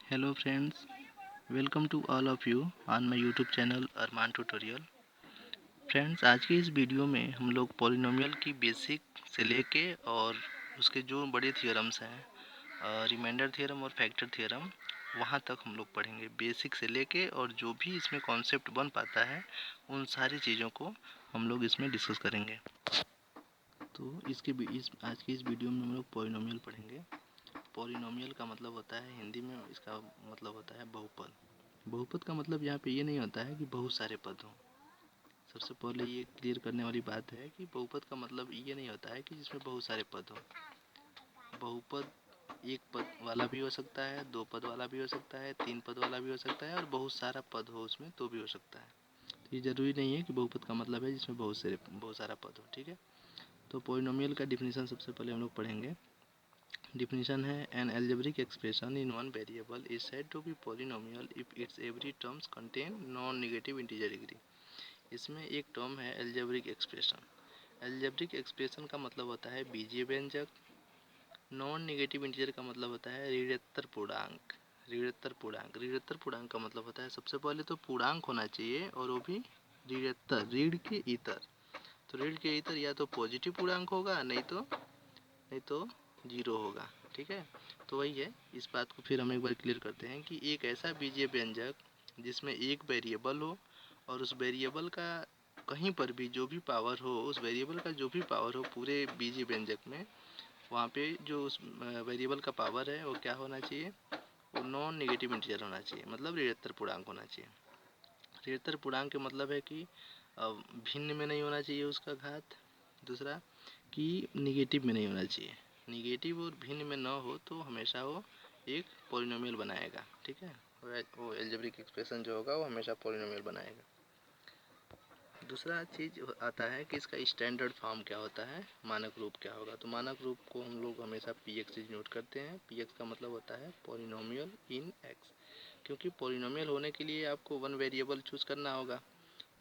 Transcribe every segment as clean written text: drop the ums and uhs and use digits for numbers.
Hello friends, welcome to all of you on my YouTube channel Armaan tutorial. Friends, आज की इस video में हम लोग पॉलिनोमियल की बेसिक से लेके और उसके जो बड़े थियरम्स हैं, रिमाइंडर थियरम और फैक्टर थियरम, वहाँ तक हम लोग पढ़ेंगे। बेसिक से लेके और जो भी इसमें कॉन्सेप्ट बन पाता है उन सारी चीज़ों को हम लोग इसमें डिस्कस करेंगे। तो आज की इस वीडियो में हम लोग पॉलिनोमियल पढ़ेंगे। पॉलिनोमियल का मतलब होता है, हिंदी में इसका मतलब होता है बहुपद। बहुपद का मतलब यहाँ पे ये नहीं होता है कि बहुत सारे पद हों। सबसे पहले ये क्लियर करने वाली बात है कि बहुपद का मतलब ये नहीं होता है कि जिसमें बहुत सारे पद हों। बहुपद एक पद वाला भी हो सकता है, दो पद वाला भी हो सकता है, तीन पद वाला भी हो सकता है और बहुत सारा पद हो उसमें तो भी हो सकता है। तो ये ज़रूरी नहीं है कि बहुपद का मतलब है जिसमें बहुत सारा पद हो। ठीक है, तो पॉलिनोमियल का डिफिनीशन सबसे पहले हम लोग पढ़ेंगे। डिफिनीशन है, an algebraic expression in one variable is said to be polynomial if its every terms contain non negative integer degree. इसमें एक टर्म है एल्जेब्रिक एक्सप्रेशन। एल्जेब्रिक एक्सप्रेशन का मतलब होता है बीजीय व्यंजक। नॉन नेगेटिव इंटीजर का मतलब होता है ऋणात्तर पूर्णांक। ऋणात्तर पूर्णांक का मतलब होता है, सबसे पहले तो पूर्णांक होना चाहिए और वो भी ऋणात्तर, ऋण के इतर। तो ऋण के इतर या तो पॉजिटिव पूर्णांक होगा, नहीं तो जीरो होगा। ठीक है, तो वही है। इस बात को फिर हम एक बार क्लियर करते हैं कि एक ऐसा बीजीय व्यंजक जिसमें एक वेरिएबल हो और उस वेरिएबल का कहीं पर भी जो भी पावर हो, उस वेरिएबल का जो भी पावर हो पूरे बीजीय व्यंजक में, वहाँ पे जो उस वेरिएबल का पावर है वो क्या होना चाहिए, वो नॉन नेगेटिव इंटीजर होना चाहिए, मतलब ऋणात्तर पूर्णांक होना चाहिए। ऋणात्तर पूर्णांक का मतलब है कि भिन्न में नहीं होना चाहिए उसका घात। दूसरा कि निगेटिव में नहीं होना चाहिए। निगेटिव और भिन्न में न हो तो हमेशा वो एक पॉलिनोमियल बनाएगा। ठीक है, वो एल्जेब्रिक एक्सप्रेशन जो होगा वो हमेशा पॉलिनोमियल बनाएगा। दूसरा चीज़ आता है कि इसका स्टैंडर्ड फॉर्म क्या होता है, मानक रूप क्या होगा। तो मानक रूप को हम लोग हमेशा पीएक्स नोट करते हैं। पीएक्स का मतलब होता है पॉलिनोमियल इन एक्स, क्योंकि पॉलिनोमियल होने के लिए आपको वन वेरिएबल चूज करना होगा।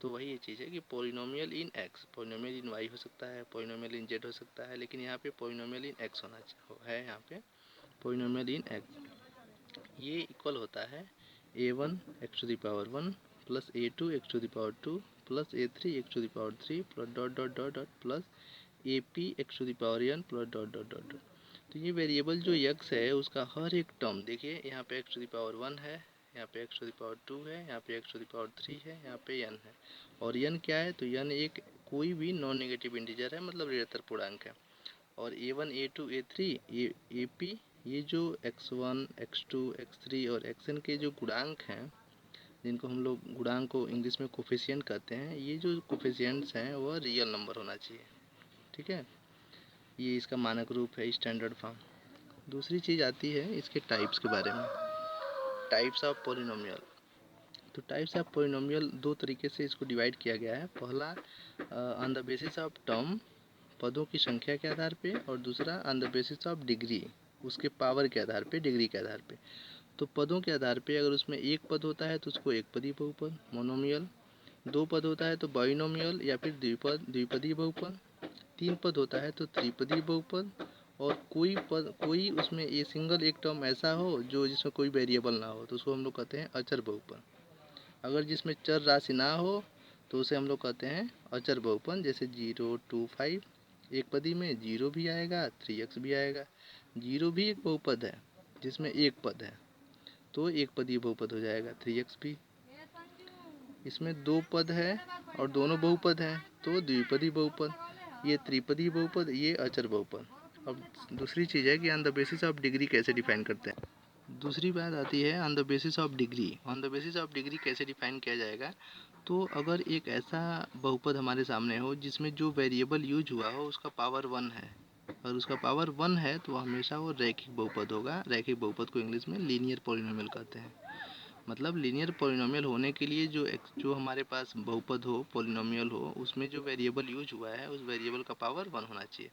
तो वही ये चीज़ है कि polynomial in X, polynomial in Y हो सकता है, पॉलिनोमियल इन जेड हो सकता है, लेकिन यहाँ पे पॉलिनोमियल इन एक्स होना है। यहाँ पे पॉलिनोमियल इन एक्स ये इक्वल होता है a1 X to the power 1 plus a2 X to the power 2 plus a3 X to the power 3 plus dot dot dot dot plus ap X to the power n plus dot dot dot dot. तो ये variable जो x है उसका हर एक term देखिए, यहाँ पे x to the power 1 है, यहाँ पे एक्स टू द पावर 2 है, यहाँ पे एक्स टू द पावर 3 है, यहाँ पे n है। और n क्या है, तो n एक कोई भी नॉन नेगेटिव इंटीजर है, मतलब ऋणात्तर पूर्णांक है। और a1 a2 a3 ap, ये जो x1 x2 x3 और xn के जो गुणांक हैं, जिनको हम लोग गुणांक को इंग्लिश में कोफिशिएंट कहते हैं, ये जो कोफिशिएंट्स हैं वह रियल नंबर होना चाहिए। ठीक है, ये इसका मानक रूप है, स्टैंडर्ड फॉर्म। दूसरी चीज़ आती है इसके टाइप्स के बारे में। Types of polynomial. तो टाइप्स ऑफ पोलिनोमियल दो तरीके से इसको डिवाइड किया गया है। पहला on the basis of term, पदों की संख्या के आधार पे, और दूसरा on the basis of degree, उसके पावर के आधार पे, डिग्री के आधार पे। तो पदों के आधार पे अगर उसमें एक पद होता है तो उसको एक पदी बहुपद मोनोमियल, दो पद होता है तो बाइनोमियल या फिर द्विपदी बहुपद, तीन पद होता है तो त्रिपदी बहुपद, और कोई उसमें ये सिंगल एक टर्म ऐसा हो जो जिसमें कोई वेरिएबल ना हो तो उसको हम लोग कहते हैं अचर बहुपद। अगर जिसमें चर राशि ना हो तो उसे हम लोग कहते हैं अचर बहुपद, जैसे 0 2 5। एक पदी में 0 भी आएगा, 3x भी आएगा। 0 भी एक बहुपद है जिसमें एक पद है, तो एक पदी बहुपद हो जाएगा 3x भी। इसमें दो पद है और दोनों बहुपद हैं तो द्विपदी बहुपद। ये त्रिपदी बहुपद, ये अचर बहुपद। अब दूसरी चीज़ है कि on the basis of degree कैसे डिफाइन करते हैं। दूसरी बात आती है on the basis of degree. On the basis of degree कैसे डिफाइन किया जाएगा, तो अगर एक ऐसा बहुपद हमारे सामने हो जिसमें जो वेरिएबल यूज हुआ हो उसका पावर 1 है, और उसका पावर 1 है तो हमेशा वो रैखिक बहुपद होगा। रैखिक बहुपद को इंग्लिश में लीनियर पॉलिनोमियल कहते हैं। मतलब लीनियर पॉलिनोमियल होने के लिए जो हमारे पास बहुपद हो, पॉलिनोमियल हो, उसमें जो वेरिएबल यूज हुआ है उस वेरिएबल का पावर 1 होना चाहिए।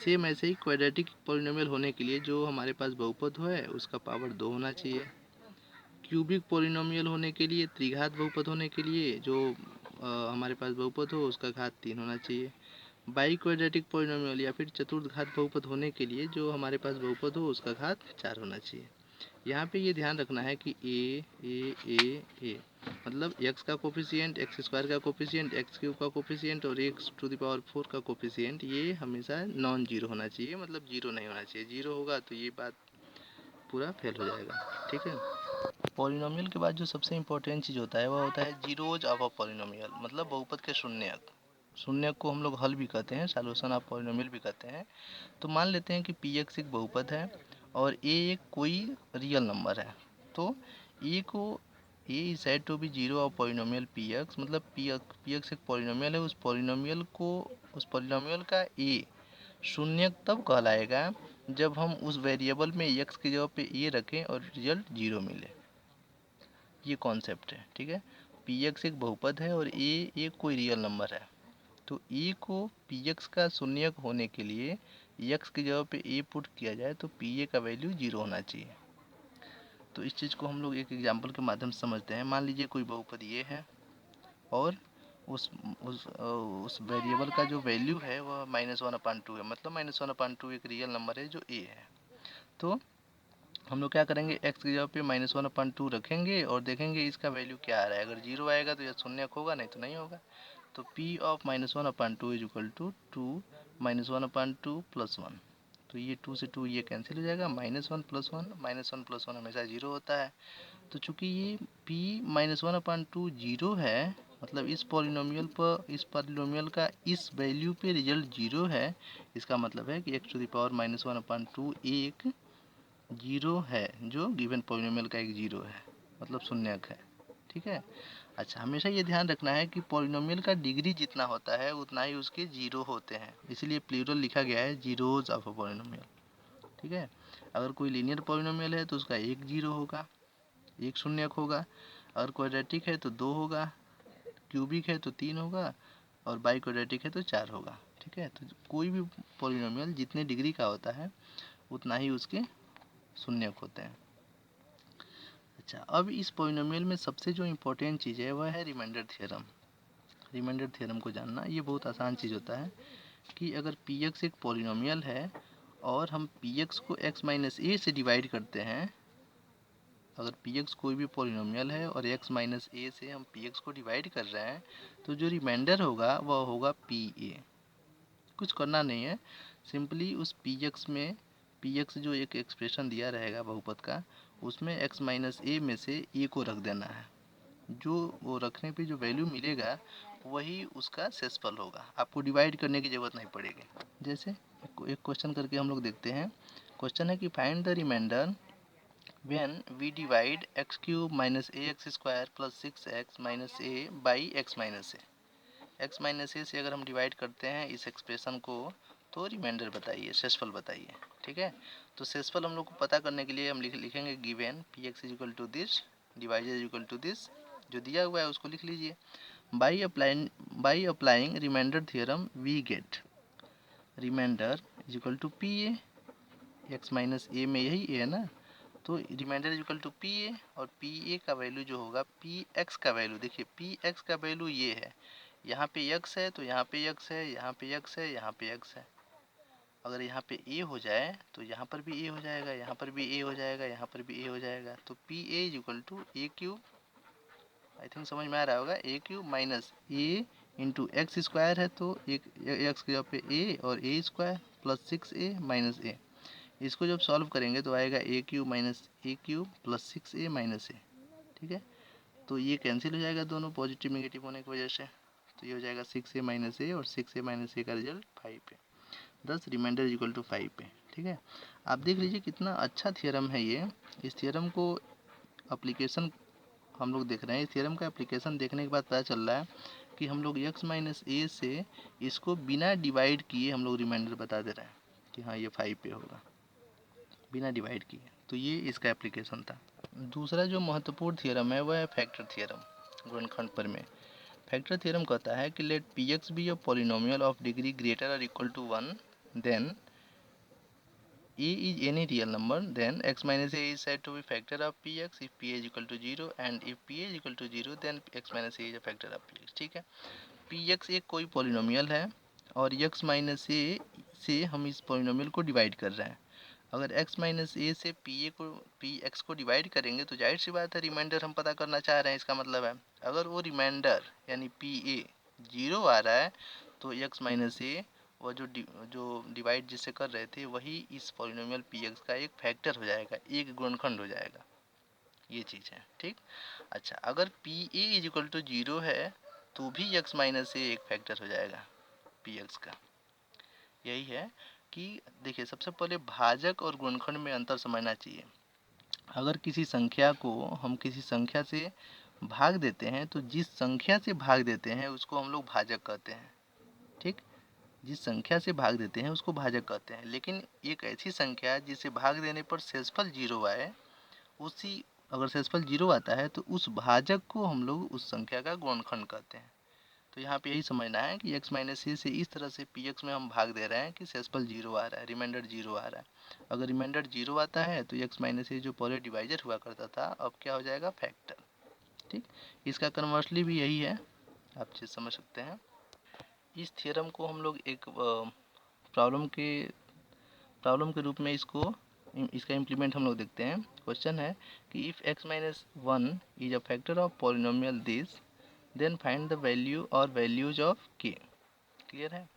सेम ऐसे ही क्वाड्रेटिक पॉलिनोमियल होने के लिए जो हमारे पास बहुपद है उसका पावर 2 होना चाहिए। क्यूबिक पॉलिनोमियल होने के लिए, त्रिघात बहुपद होने के लिए जो हमारे पास बहुपद हो उसका घात 3 होना चाहिए। बाई क्वाड्रेटिक पॉलिनोमियल या फिर चतुर्घात बहुपद होने के लिए जो हमारे पास बहुपद हो उसका घात 4 होना चाहिए। यहाँ पे ये ध्यान रखना है कि ए मतलब x का कोफिशिएंट, एक्स स्क्वायर का कोफिशिएंट, एक्स क्यूब का कोफिशिएंट और x⁴ का कोफिशिएंट ये हमेशा नॉन जीरो होना चाहिए, मतलब जीरो नहीं होना चाहिए। जीरो होगा तो ये बात पूरा फेल हो जाएगा, ठीक है। पॉलिनोमियल के बाद जो सबसे इम्पोर्टेंट चीज़ होता है वह होता है जीरोज ऑफ अ पॉलिनोमियल, मतलब बहुपद के शून्यक। शून्यक को हम लोग हल भी कहते हैं, सॉल्यूशन ऑफ पॉलिनोमियल भी कहते हैं। तो मान लेते हैं कि पी एक्स एक बहुपद है और ए एक कोई रियल नंबर है। तो ए को A is said to be zero of polynomial P X, मतलब पी एक्स एक पॉलिनोमियल है, उस पॉलिनोमियल का ए शून्यक तब कहलाएगा जब हम उस वेरिएबल में एक्स की जगह पे ए रखें और रिजल्ट जीरो मिले। ये कॉन्सेप्ट है, ठीक है। पी एक्स एक बहुपद है और ए एक कोई रियल नंबर है। तो ए को पी एक्स का शून्यक होने के लिए एक्स की जगह पे ए पुट किया जाए तो पी ए का वैल्यू जीरो होना चाहिए। तो इस चीज़ को हम लोग एक एग्जांपल के माध्यम से समझते हैं। मान लीजिए कोई बहुपद ये है और उस वेरिएबल का जो वैल्यू है वह -1/2 है, मतलब -1/2 एक रियल नंबर है जो ए है। तो हम लोग क्या करेंगे, एक्स की जगह पे -1/2 रखेंगे और देखेंगे इसका वैल्यू क्या आ रहा है। अगर जीरो आएगा तो यह शून्यक होगा, नहीं तो नहीं होगा। तो P of -1/2 is equal to 2 -1/2 + 1। तो ये 2 से 2 ये कैंसिल हो जाएगा, -1 + 1, -1 + 1 हमेशा जीरो होता है। तो चूंकि ये P -1/2 जीरो है, मतलब इस पॉलिनोमियल का इस वैल्यू पे रिजल्ट जीरो है, इसका मतलब है कि x⁻⁻1/2 एक जीरो है, जो गिवन पॉलिनोमियल का एक जीरो है, मतलब शून्यक है, ठीक है। अच्छा, हमेशा ये ध्यान रखना है कि पॉलिनोमियल का डिग्री जितना होता है उतना ही उसके जीरो होते हैं, इसीलिए प्लूरल लिखा गया है, जीरोज ऑफ अ पॉलिनोमियल, ठीक है। अगर कोई लीनियर पॉलिनोमियल है तो उसका एक जीरो होगा, एक शून्यक होगा। अगर क्वाड्रेटिक है तो दो होगा, क्यूबिक है तो तीन होगा और बाई क्वाड्रेटिक है तो चार होगा, ठीक है। तो कोई भी पॉलिनोमियल जितने डिग्री का होता है उतना ही उसके शून्यक होते हैं। अच्छा, अब इस पॉलिनोमियल में सबसे जो इम्पोर्टेंट चीज़ है वह है रिमाइंडर थ्योरम। रिमाइंडर थ्योरम को जानना ये बहुत आसान चीज़ होता है कि अगर पी एक्स एक पॉलिनोमियल है और हम पी एक्स को x-a से डिवाइड करते हैं, अगर पी एक्स कोई भी पॉलिनोमियल है और x-a से हम पी एक्स को डिवाइड कर रहे हैं, तो जो रिमाइंडर होगा वह होगा पी ए। कुछ करना नहीं है, सिंपली उस पी एक्स में पी एक्स जो एक एक्सप्रेशन दिया रहेगा बहुपद का, उसमें x-a में से a को रख देना है। जो वो रखने पे जो वैल्यू मिलेगा वही उसका शेषफल होगा, आपको डिवाइड करने की ज़रूरत नहीं पड़ेगी। जैसे एक क्वेश्चन करके हम लोग देखते हैं। क्वेश्चन है कि find the remainder when we divide x³ - ax² + 6x - a by x - a। x - a से अगर हम डिवाइड करते हैं इस एक्सप्रेशन को तो रिमाइंडर बताइए, शेषफल बताइए, ठीक है। तो शेषफल हम लोग को पता करने के लिए हम लिखेंगे given P X is equal to this divided is equal to this, जो दिया हुआ है उसको लिख लीजिए। By applying remainder theorem we get remainder is equal to P A, X minus A में यही ए है ना, तो remainder is equal to P A, और पी ए का वैल्यू जो होगा पी एक्स का वैल्यू, देखिए पी एक्स का वैल्यू ये है, यहाँ पे x है तो यहाँ पे x है, यहाँ पे x है, यहाँ पे x है। अगर यहाँ पे a हो जाए तो यहाँ पर भी a हो जाएगा, यहाँ पर भी a हो जाएगा, यहाँ पर भी a हो जाएगा। तो P A is equal to a³, I think समझ में आ रहा होगा, a³ minus a into x² है तो एक x के जगह पे a और a² plus 6a minus a। इसको जब सॉल्व करेंगे तो आएगा a³ minus a³ plus 6a minus a, ठीक है। तो ये कैंसिल हो जाएगा दोनों पॉजिटिव नेगेटिव होने की वजह से, तो ये हो जाएगा 6a माइनस a और 6a माइनस a का रिजल्ट 5 है। दस रिमाइंडर इज इक्वल टू 5 है, ठीक है। आप देख लीजिए कितना अच्छा थ्योरम है ये। इस थ्योरम को एप्लीकेशन हम लोग देख रहे हैं, इस थ्योरम का एप्लीकेशन देखने के बाद पता चल रहा है कि हम लोग x माइनस a से इसको बिना डिवाइड किए हम लोग रिमाइंडर बता दे रहे हैं कि हाँ ये 5 पे होगा, बिना डिवाइड किए। तो ये इसका एप्लीकेशन था। दूसरा जो महत्वपूर्ण थ्योरम है वह है फैक्टर थ्योरम गुणनखंड पर में। फैक्टर थ्योरम कहता है कि let P X be a polynomial of degree greater और equal to 1, then a is any real number, then x minus a is said to be factor of px if p is equal to 0, and if p is equal to 0 then x minus a is a factor of px, ठीक है। px एक कोई polynomial है और x minus a से हम इस polynomial को डिवाइड कर रहे हैं। अगर x माइनस ए से पी एक्स को डिवाइड करेंगे तो जाहिर सी बात है रिमाइंडर हम पता करना चाह रहे हैं, इसका मतलब है अगर वो रिमाइंडर यानी पी ए 0 आ रहा है तो x माइनस ए वो जो डिवाइड जिससे कर रहे थे वही इस पॉलिनोमियल पी एक्स का एक फैक्टर हो जाएगा, एक गुणनखंड हो जाएगा, ये चीज़ है। ठीक, अच्छा अगर P A is equal to 0 है तो भी x माइनस ए एक फैक्टर हो जाएगा पी एक्स का। यही है कि देखिए सबसे पहले भाजक और गुणनखंड में अंतर समझना चाहिए। अगर किसी संख्या को हम किसी संख्या से भाग देते हैं तो जिस संख्या से भाग देते हैं उसको हम लोग भाजक कहते हैं। ठीक, जिस संख्या से भाग देते हैं उसको भाजक कहते हैं, लेकिन एक ऐसी संख्या जिसे भाग देने पर शेषफल 0 आए, उसी अगर शेषफल 0 आता है तो उस भाजक को हम लोग उस संख्या का गुणनखंड कहते हैं। तो यहाँ पे यही समझना है कि x माइनस ए से इस तरह से पी एक्स में हम भाग दे रहे हैं कि शेषफल 0 आ रहा है, रिमाइंडर 0 आ रहा है। अगर रिमाइंडर 0 आता है तो x माइनस ए जो पहले डिवाइजर हुआ करता था अब क्या हो जाएगा, फैक्टर। ठीक, इसका कन्वर्सली भी यही है, आप चीज़ समझ सकते हैं। इस थ्योरम को हम लोग एक प्रॉब्लम के रूप में इसका इम्प्लीमेंट हम लोग देखते हैं। क्वेश्चन है कि if x minus 1 is a factor of polynomial this then find the value और वैल्यूज ऑफ k। क्लियर है,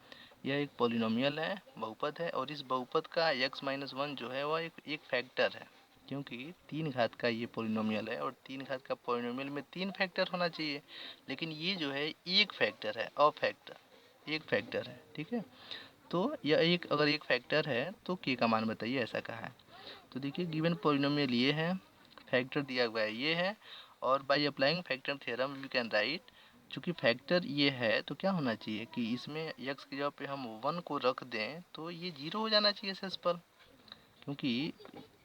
यह एक पॉलिनोमियल है, बहुपद है, और इस बहुपद का x माइनस 1 जो है वह एक फैक्टर है, क्योंकि 3 घात का ये पॉलिनोमियल है और 3 घात का पॉलिनोमियल में 3 फैक्टर होना चाहिए, लेकिन ये जो है एक फैक्टर है, अ फैक्टर एक फैक्टर है। ठीक है, तो यह अगर एक फैक्टर है तो k का मान बताइए, ऐसा कहा है। तो देखिए गिवन पॉलिनोमियल ये है, फैक्टर दिया हुआ है ये है, और by applying factor theorem we can write, चूँकि फैक्टर ये है तो क्या होना चाहिए कि इसमें x की जगह पे हम 1 को रख दें तो ये 0 हो जाना चाहिए शेषफल, क्योंकि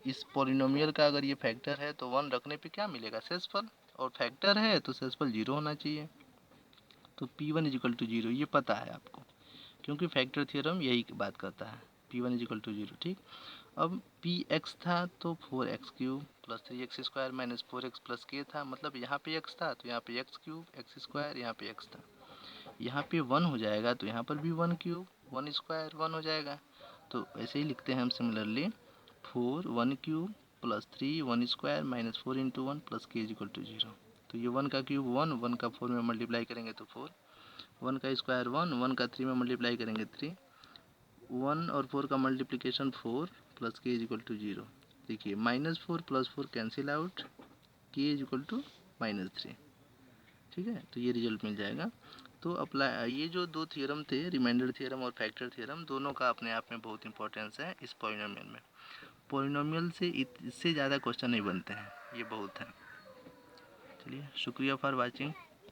इस पॉलिनोमियल का अगर ये फैक्टर है तो 1 रखने पे क्या मिलेगा, शेषफल, और फैक्टर है तो शेषफल 0 होना चाहिए। तो P1 इज इक्वल टू 0 ये पता है आपको, क्योंकि फैक्टर थ्योरम यही बात करता है, P1 इज इक्वल टू 0। ठीक, अब पी एक्स था तो 4x cube plus 3x square minus 4x plus k था, मतलब यहाँ पे x था तो यहाँ पे x क्यूब एक्स स्क्वायर, यहाँ पे x था, यहाँ पे 1 हो जाएगा तो यहाँ पर भी 1 क्यूब 1 स्क्वायर 1 हो जाएगा। तो ऐसे ही लिखते हैं हम similarly, 4 1 cube plus 3 1 square minus 4 into 1 plus k is equal to 0। तो ये 1 का क्यूब 1, 1 का 4 में मल्टीप्लाई करेंगे तो 4, 1 का स्क्वायर 1, 1 का 3 में मल्टीप्लाई करेंगे 3, 1 और 4 का मल्टीप्लिकेशन 4 प्लस के इज इक्वल टू 0। देखिए -4 + 4 कैंसिल आउट, के इज इक्वल टू -3। ठीक है, तो ये रिजल्ट मिल जाएगा। तो अप्लाई, ये जो दो थ्योरम थे, रिमाइंडर थ्योरम और फैक्टर थ्योरम, दोनों का अपने आप में बहुत इंपॉर्टेंस है इस पॉलिनोमियल में। पॉलिनोमियल से इससे ज़्यादा क्वेश्चन नहीं बनते हैं, ये बहुत है। चलिए, शुक्रिया फॉर वाचिंग।